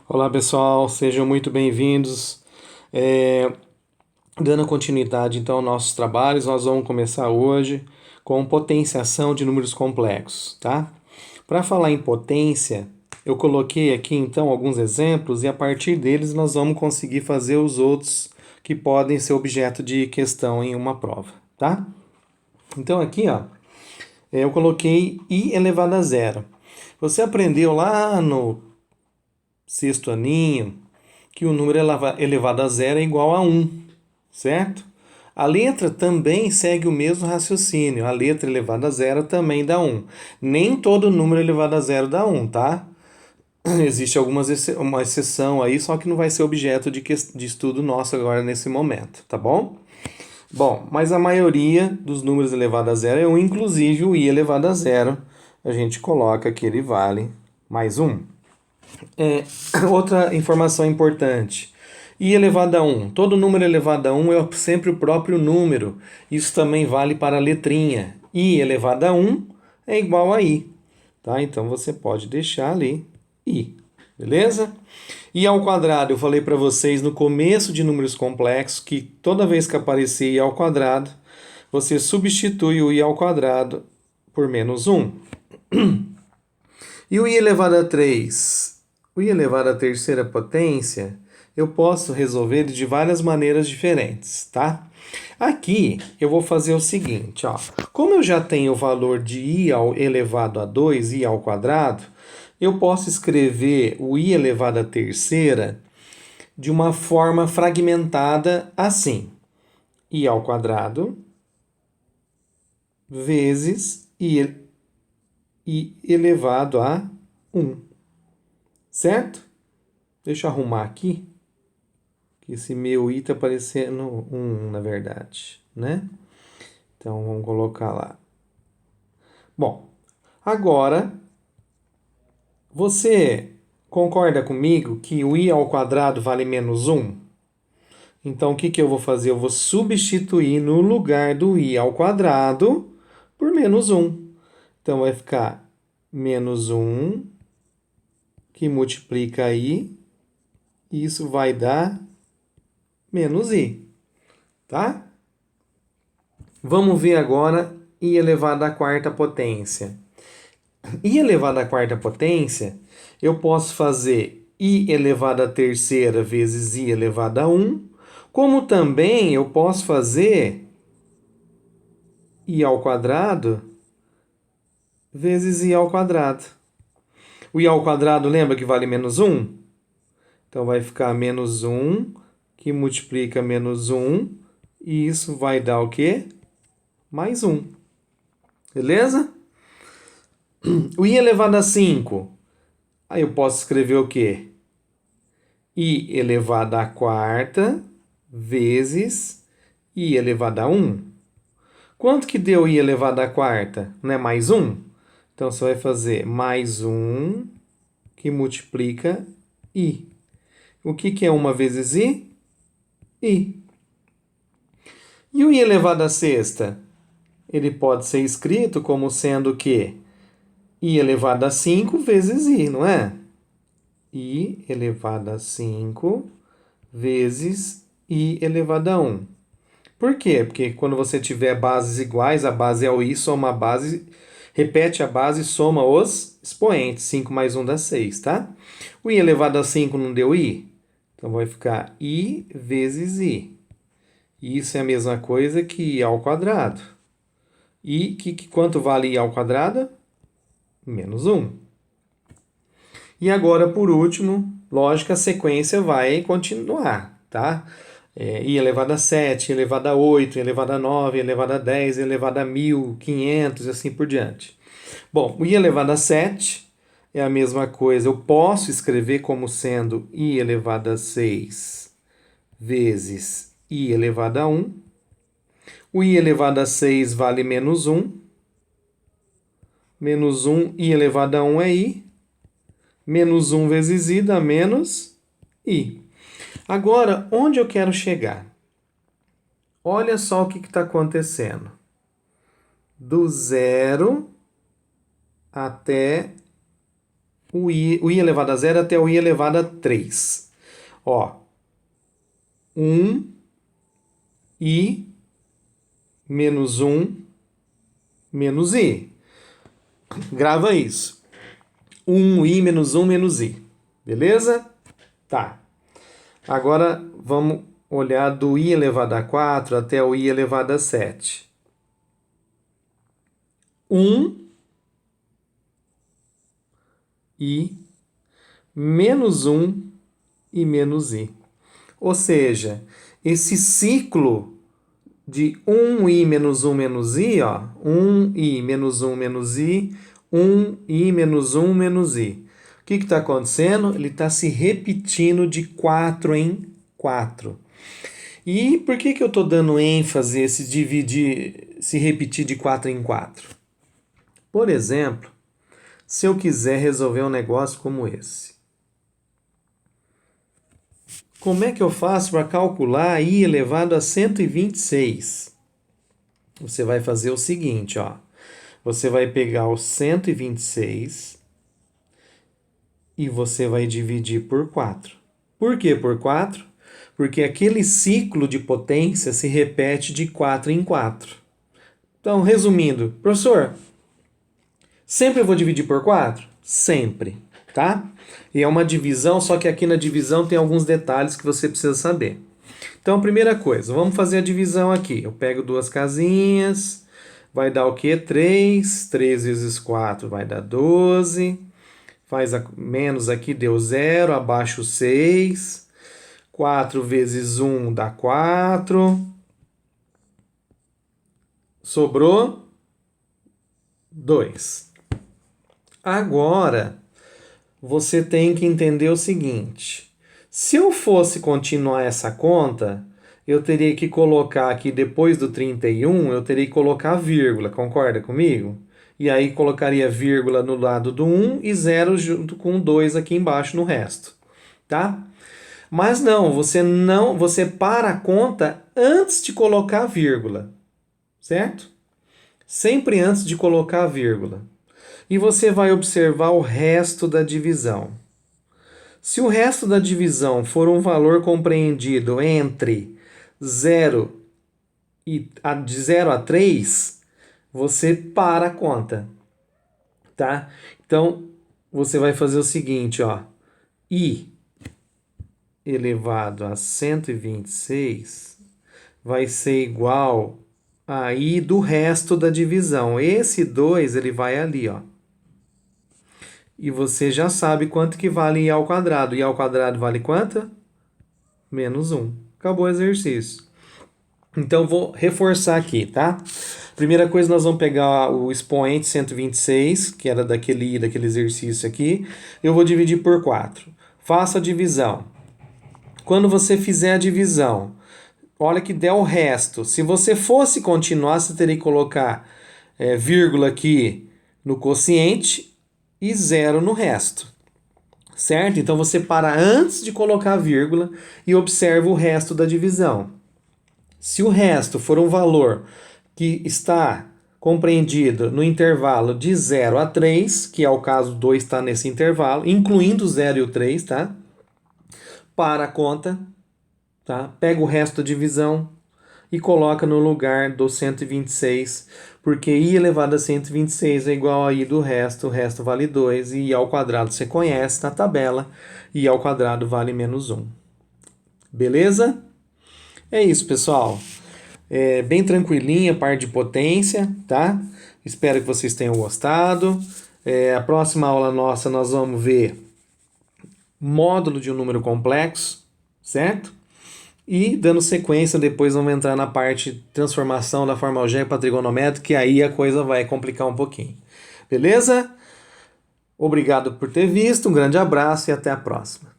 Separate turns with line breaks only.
Olá pessoal, sejam muito bem-vindos. É, Dando continuidade então aos nossos trabalhos, nós vamos começar hoje com potenciação de números complexos, tá? Para falar em potência, eu coloquei aqui então alguns exemplos e a partir deles nós vamos conseguir fazer os outros que podem ser objeto de questão em uma prova, tá? Então aqui, ó, eu coloquei i elevado a zero. Você aprendeu lá no sexto aninho que o número elevado a zero é igual a 1, certo? A letra também segue o mesmo raciocínio. A letra elevada a zero também dá 1. Nem todo número elevado a zero dá 1, tá? Existe uma exceção aí, só que não vai ser objeto de estudo nosso agora nesse momento, tá bom? Bom, mas a maioria dos números elevados a zero é 1, inclusive o i elevado a zero. A gente coloca que ele vale mais 1. Outra informação importante. I elevado a 1. Todo número elevado a 1 é sempre o próprio número. Isso também vale para a letrinha. I elevado a 1 é igual a I. Tá? Então você pode deixar ali I. Beleza? I ao quadrado, eu falei para vocês no começo de números complexos que toda vez que aparecer I ao quadrado, você substitui o I ao quadrado por menos 1. E o i elevado a 3? O i elevado à terceira potência, eu posso resolver ele de várias maneiras diferentes, tá? Aqui eu vou fazer o seguinte, ó. Como eu já tenho o valor de i elevado a 2, i ao quadrado, eu posso escrever o i elevado à terceira de uma forma fragmentada assim. I ao quadrado vezes i elevado a 1. Certo? Deixa eu arrumar aqui, que esse meu i tá parecendo 1, na verdade, né? Então, vamos colocar lá. Bom, agora, você concorda comigo que o i ao quadrado vale menos 1? Então, o que que eu vou fazer? Eu vou substituir no lugar do i ao quadrado por menos 1. Então, vai ficar menos 1 que multiplica i, e isso vai dar menos i, tá? Vamos ver agora i elevado à quarta potência. I elevado à quarta potência, eu posso fazer i elevado à terceira vezes i elevado a 1, como também eu posso fazer i ao quadrado vezes i ao quadrado. O i ao quadrado lembra que vale menos 1? Então vai ficar menos 1 que multiplica menos 1, e isso vai dar o quê? Mais 1. Beleza? O i elevado a 5. Aí eu posso escrever o quê? I elevado à quarta vezes I elevado a 1. Quanto que deu I elevado à quarta? Não é mais 1? Então você vai fazer mais 1 que multiplica I. O que que é 1 vezes I? I. E o I elevado à sexta? Ele pode ser escrito como sendo o quê? I elevado a 5 vezes I, não é? I elevado a 5 vezes I elevado a 1. Por quê? Porque quando você tiver bases iguais, a base é o i, soma a base, repete a base e soma os expoentes. 5 mais 1 dá 6, tá? O i elevado a 5 não deu i? Então vai ficar i vezes i. Isso é a mesma coisa que i ao quadrado. E quanto vale i ao quadrado? Menos 1. E agora, por último, lógico, a sequência vai continuar, tá? I elevado a 7, I elevado a 8, I elevado a 9, I elevado a 10, I elevado a 1500 e assim por diante. Bom, o I elevado a 7 é a mesma coisa. Eu posso escrever como sendo I elevado a 6 vezes I elevado a 1. O I elevado a 6 vale menos 1. Menos 1, I elevado a 1 é I. Menos 1 vezes I dá menos I. Agora, onde eu quero chegar? Olha só o que está acontecendo. Do zero até o i elevado a 0 até o i elevado a 3. Ó, 1i menos 1 menos i. Grava isso. 1i menos 1 menos i. Beleza? Tá. Agora vamos olhar do i elevado a 4 até o i elevado a 7. 1i menos 1 e menos i. Ou seja, esse ciclo de 1i menos 1 menos i, ó, 1i menos 1 menos i, 1i menos 1 menos i. O que está acontecendo? Ele está se repetindo de 4 em 4. E por que eu estou dando ênfase a esse dividir, se repetir de 4 em 4? Por exemplo, se eu quiser resolver um negócio como esse. Como é que eu faço para calcular i elevado a 126? Você vai fazer o seguinte, ó. Você vai pegar o 126 e você vai dividir por 4. Por que por 4? Porque aquele ciclo de potência se repete de 4 em 4. Então, resumindo, professor, sempre eu vou dividir por 4? Sempre, tá? E é uma divisão, só que aqui na divisão tem alguns detalhes que você precisa saber. Então, primeira coisa, vamos fazer a divisão aqui. Eu pego duas casinhas, vai dar o quê? 3. 3 vezes 4 vai dar 12. Faz menos aqui, deu 0, abaixo 6. 4 vezes 1 dá 4. Sobrou 2. Agora, você tem que entender o seguinte. Se eu fosse continuar essa conta, eu teria que colocar aqui, depois do 31, eu teria que colocar vírgula, concorda comigo? E aí colocaria vírgula no lado do 1 e 0 junto com 2 aqui embaixo no resto, tá? Mas você para a conta antes de colocar a vírgula, certo? Sempre antes de colocar a vírgula. E você vai observar o resto da divisão. Se o resto da divisão for um valor compreendido entre 0 de 0 a 3, você para a conta, tá? Então, você vai fazer o seguinte, ó. I elevado a 126 vai ser igual a I do resto da divisão. Esse 2, ele vai ali, ó. E você já sabe quanto que vale I ao quadrado. I ao quadrado vale quanto? Menos 1. Acabou o exercício. Então, vou reforçar aqui, tá? Primeira coisa, nós vamos pegar o expoente 126, que era daquele exercício aqui. Eu vou dividir por 4. Faça a divisão. Quando você fizer a divisão, olha que der o resto. Se você fosse continuar, você teria que colocar vírgula aqui no quociente e 0 no resto, certo? Então você para antes de colocar a vírgula e observa o resto da divisão. Se o resto for um valor que está compreendido no intervalo de 0 a 3, que é o caso 2 está nesse intervalo, incluindo o 0 e o 3, tá? Para a conta, tá? Pega o resto da divisão e coloca no lugar do 126, porque i elevado a 126 é igual a i do resto, o resto vale 2, e i ao quadrado você conhece na tabela, i ao quadrado vale menos 1. Beleza? É isso, pessoal. É bem tranquilinha a parte de potência, tá? Espero que vocês tenham gostado. A próxima aula nossa nós vamos ver módulo de um número complexo, certo? E dando sequência, depois vamos entrar na parte de transformação da forma algébrica para trigonométrica, que aí a coisa vai complicar um pouquinho. Beleza? Obrigado por ter visto, um grande abraço e até a próxima.